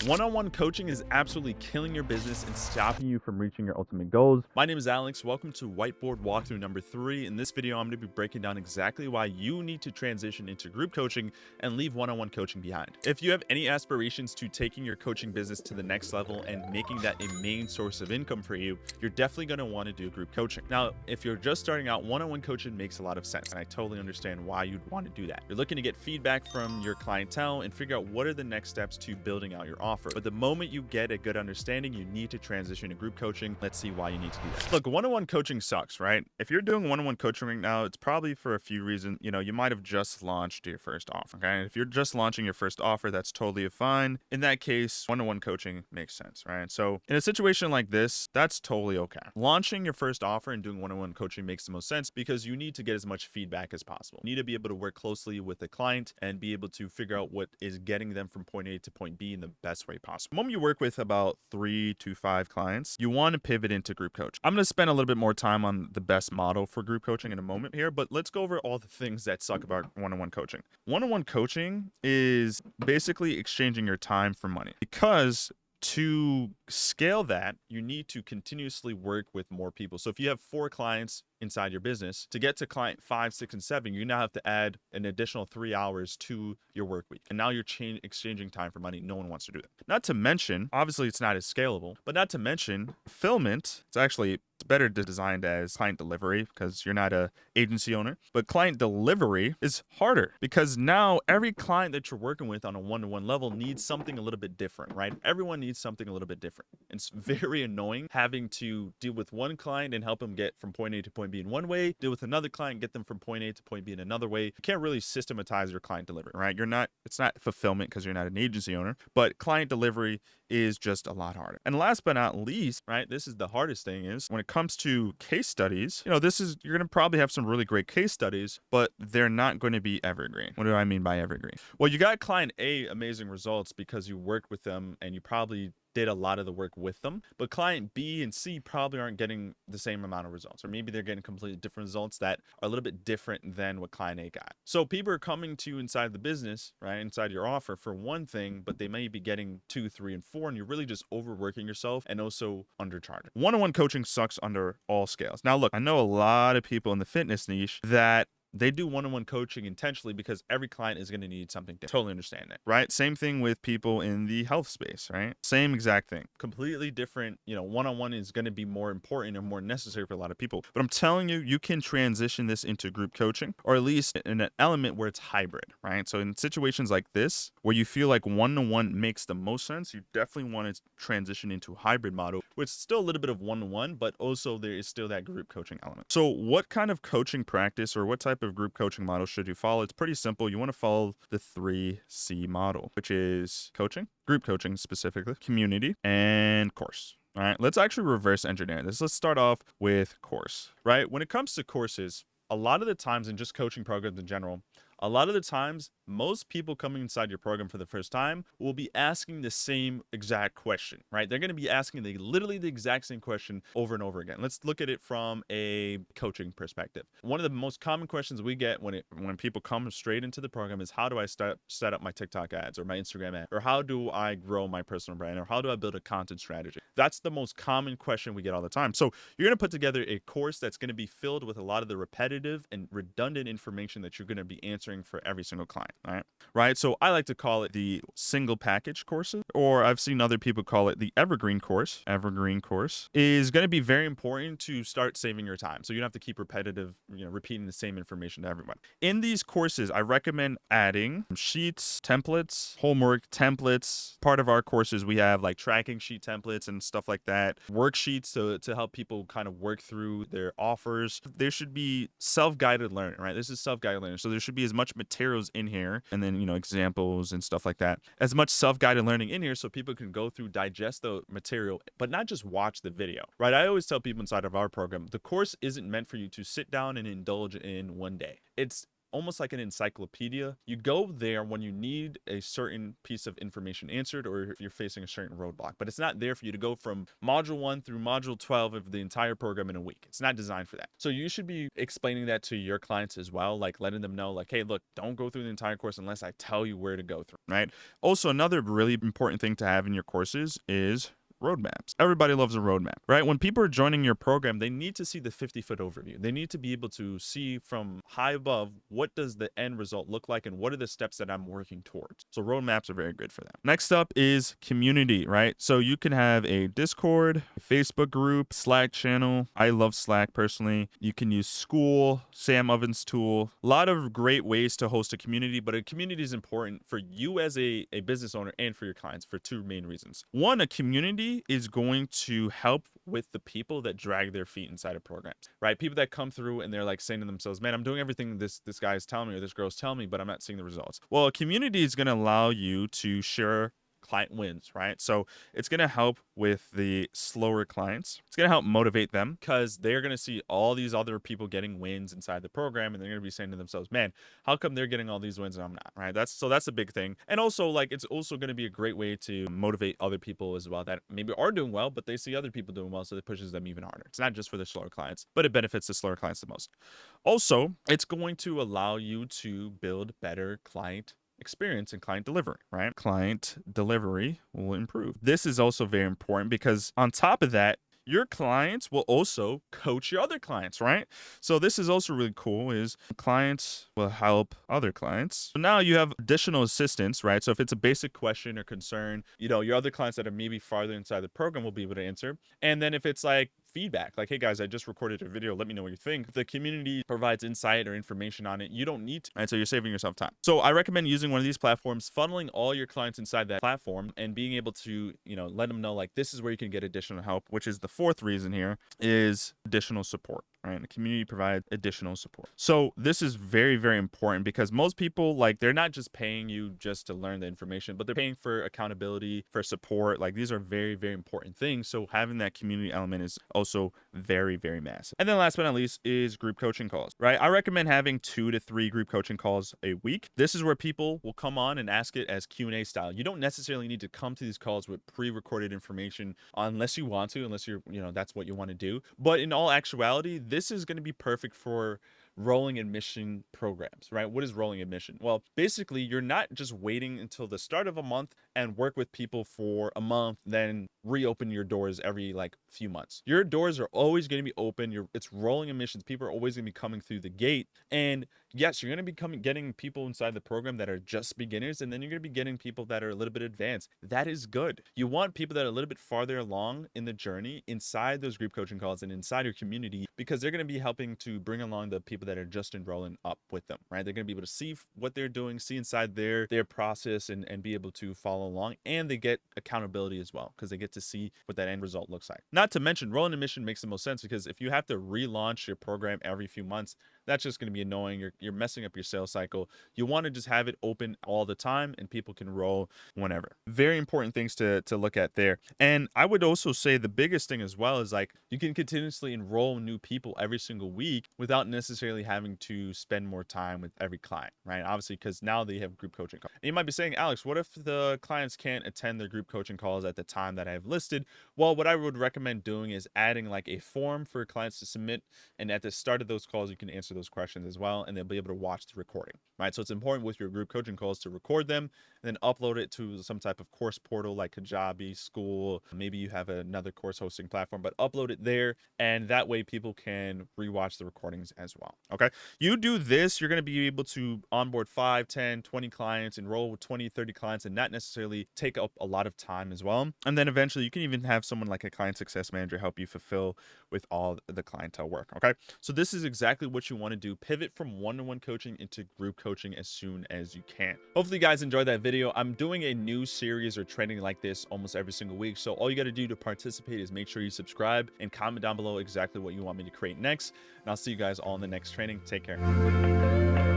One-on-one coaching is absolutely killing your business and stopping you from reaching your ultimate goals. My name is Alex. Welcome to Whiteboard walkthrough number 3. In this video, I'm going to be breaking down exactly why you need to transition into group coaching and leave one-on-one coaching behind. If you have any aspirations to taking your coaching business to the next level and making that a main source of income for you, you're definitely going to want to do group coaching. Now, if you're just starting out, one-on-one coaching makes a lot of sense, and I totally understand why you'd want to do that. You're looking to get feedback from your clientele and figure out what are the next steps to building out your offer. But the moment you get a good understanding, you need to transition to group coaching. Let's see why you need to do that. Look, one-on-one coaching sucks, right? If you're doing one-on-one coaching right now, it's probably for a few reasons. You might have just launched your first offer, okay? If you're just launching your first offer, that's totally fine. In that case, one-on-one coaching makes sense, right? So in a situation like this, that's totally okay. Launching your first offer and doing one-on-one coaching makes the most sense because you need to get as much feedback as possible. You need to be able to work closely with the client and be able to figure out what is getting them from point A to point B in the best way possible. The moment you work with about 3 to 5 clients, you want to pivot into group coaching. I'm going to spend a little bit more time on the best model for group coaching in a moment here, but let's go over all the things that suck about one-on-one coaching. One-on-one coaching is basically exchanging your time for money, because to scale that, you need to continuously work with more people. So if you have 4 clients inside your business, to get to client 5, 6, and 7, you now have to add an additional 3 hours to your work week. And now you're exchanging time for money. No one wants to do that. Not to mention, obviously it's not as scalable, but not to mention fulfillment. It's better designed as client delivery because you're not a agency owner, but client delivery is harder because now every client that you're working with on a one-to-one level needs something a little bit different, right? Everyone needs something a little bit different. It's very annoying having to deal with one client and help them get from point A to point B in one way, deal with another client, get them from point A to point B in another way. You can't really systematize your client delivery, right? It's not fulfillment because you're not an agency owner, but client delivery is just a lot harder. And last but not least, right, this is the hardest thing, is when it comes to case studies, you're going to probably have some really great case studies, but they're not going to be evergreen. What do I mean by evergreen? Well, you got client A amazing results because you worked with them and you probably did a lot of the work with them, but client B and C probably aren't getting the same amount of results, or maybe they're getting completely different results that are a little bit different than what client A got. So people are coming to you inside the business, right, inside your offer for one thing, but they may be getting 2, 3, and 4, and you're really just overworking yourself and also undercharging. One-on-one coaching sucks under all scales. Now, look, I know a lot of people in the fitness niche that they do one-on-one coaching intentionally because every client is going to need something different. Totally understand that, right? Same thing with people in the health space, right? Same exact thing. Completely different. One-on-one is going to be more important and more necessary for a lot of people. But I'm telling you, you can transition this into group coaching, or at least in an element where it's hybrid, right? So in situations like this, where you feel like one-to-one makes the most sense, you definitely want to transition into a hybrid model, which is still a little bit of one-to-one, but also there is still that group coaching element. So what kind of coaching practice or what type of group coaching model should you follow? It's pretty simple. You want to follow the 3C model, which is coaching, group coaching specifically, community, and course. All right, let's actually reverse engineer this. Let's start off with course, right? When it comes to courses, a lot of the times, in just coaching programs in general, a lot of the times, most people coming inside your program for the first time will be asking the same exact question, right? They're going to be asking literally the exact same question over and over again. Let's look at it from a coaching perspective. One of the most common questions we get when people come straight into the program is, how do I set up my TikTok ads or my Instagram ad? Or how do I grow my personal brand? Or how do I build a content strategy? That's the most common question we get all the time. So you're going to put together a course that's going to be filled with a lot of the repetitive and redundant information that you're going to be answering for every single client, right? So I like to call it the single package courses, or I've seen other people call it the evergreen course. Evergreen course is going to be very important to start saving your time. So you don't have to keep repeating the same information to everyone. In these courses, I recommend adding sheets, templates, homework templates. Part of our courses, we have like tracking sheet templates and stuff like that, worksheets to help people kind of work through their offers. There should be self-guided learning, right? This is self-guided learning. So there should be as much materials in here, and then examples and stuff like that, as much self-guided learning in here so people can go through, digest the material, but not just watch the video, right? I always tell people inside of our program, the course isn't meant for you to sit down and indulge in one day. It's almost like an encyclopedia. You go there when you need a certain piece of information answered or if you're facing a certain roadblock, but it's not there for you to go from module 1 through module 12 of the entire program in a week. It's not designed for that. So you should be explaining that to your clients as well, like letting them know, like, hey, look, don't go through the entire course unless I tell you where to go through, right? Also, another really important thing to have in your courses is roadmaps. Everybody loves a roadmap, right? When people are joining your program, they need to see the 50-foot overview. They need to be able to see from high above, what does the end result look like and what are the steps that I'm working towards? So roadmaps are very good for that. Next up is community, right? So you can have a Discord, a Facebook group, Slack channel. I love Slack personally. You can use School, Sam Oven's tool. A lot of great ways to host a community, but a community is important for you as a business owner and for your clients for two main reasons. One, a community is going to help with the people that drag their feet inside of programs, right? People that come through and they're like saying to themselves, man, I'm doing everything this guy is telling me or this girl's telling me, but I'm not seeing the results. Well, a community is going to allow you to share client wins, right? So it's going to help with the slower clients. It's going to help motivate them because they're going to see all these other people getting wins inside the program and they're going to be saying to themselves, man, how come they're getting all these wins and I'm not, right? That's a big thing. And also, like, it's also going to be a great way to motivate other people as well that maybe are doing well, but they see other people doing well, so it pushes them even harder. It's not just for the slower clients, but it benefits the slower clients the most. Also, it's going to allow you to build better client experience and client delivery, right? Client delivery will improve. This is also very important because on top of that, your clients will also coach your other clients, right? So this is also really cool is clients will help other clients. So now you have additional assistance, right? So if it's a basic question or concern, your other clients that are maybe farther inside the program will be able to answer. And then if it's like feedback, like, hey guys, I just recorded a video, let me know what you think. If the community provides insight or information on it, you don't need to, right? So you're saving yourself time. So I recommend using one of these platforms, funneling all your clients inside that platform and being able to, let them know, like, this is where you can get additional help, which is the fourth reason here is additional support, right? The community provides additional support. So this is very, very important because most people, like, they're not just paying you just to learn the information, but they're paying for accountability, for support. Like, these are very, very important things. So having that community element is also very, very massive. And then last but not least is group coaching calls, right? I recommend having 2 to 3 group coaching calls a week. This is where people will come on and ask it as Q&A style. You don't necessarily need to come to these calls with pre-recorded information unless you want to, unless you're, that's what you want to do. But in all actuality, this is going to be perfect for rolling admission programs, right? What is rolling admission? Well, basically, you're not just waiting until the start of a month and work with people for a month, then reopen your doors every like few months. Your doors are always going to be open. It's rolling admissions. People are always going to be coming through the gate. And yes, you're going to be getting people inside the program that are just beginners, and then you're going to be getting people that are a little bit advanced. That is good. You want people that are a little bit farther along in the journey inside those group coaching calls and inside your community, because they're going to be helping to bring along the people that are just enrolling up with them, right? They're going to be able to see what they're doing, see inside their process and be able to follow along, and they get accountability as well because they get to see what that end result looks like. Not to mention, rolling admission makes the most sense because if you have to relaunch your program every few months, that's just going to be annoying. You're messing up your sales cycle. You want to just have it open all the time and people can roll whenever. Very important things to look at there. And I would also say the biggest thing as well is, like, you can continuously enroll new people every single week without necessarily having to spend more time with every client, right? Obviously, because now they have group coaching calls. And you might be saying, Alex, what if the clients can't attend their group coaching calls at the time that I have listed? Well, what I would recommend doing is adding like a form for clients to submit. And at the start of those calls, you can answer those questions as well, and they'll be able to watch the recording, right? So it's important with your group coaching calls to record them and then upload it to some type of course portal like Kajabi, School. Maybe you have another course hosting platform, but upload it there. And that way people can rewatch the recordings as well. Okay. You do this, you're going to be able to onboard 5, 10, 20 clients, enroll with 20, 30 clients, and not necessarily take up a lot of time as well. And then eventually you can even have someone like a client success manager help you fulfill with all the clientele work. Okay. So this is exactly what you want to do. Pivot from one-to-one coaching into group coaching as soon as you can. Hopefully you guys enjoyed that video. I'm doing a new series or training like this almost every single week. So all you got to do to participate is make sure you subscribe and comment down below exactly what you want me to create next. And I'll see you guys all in the next training. Take care.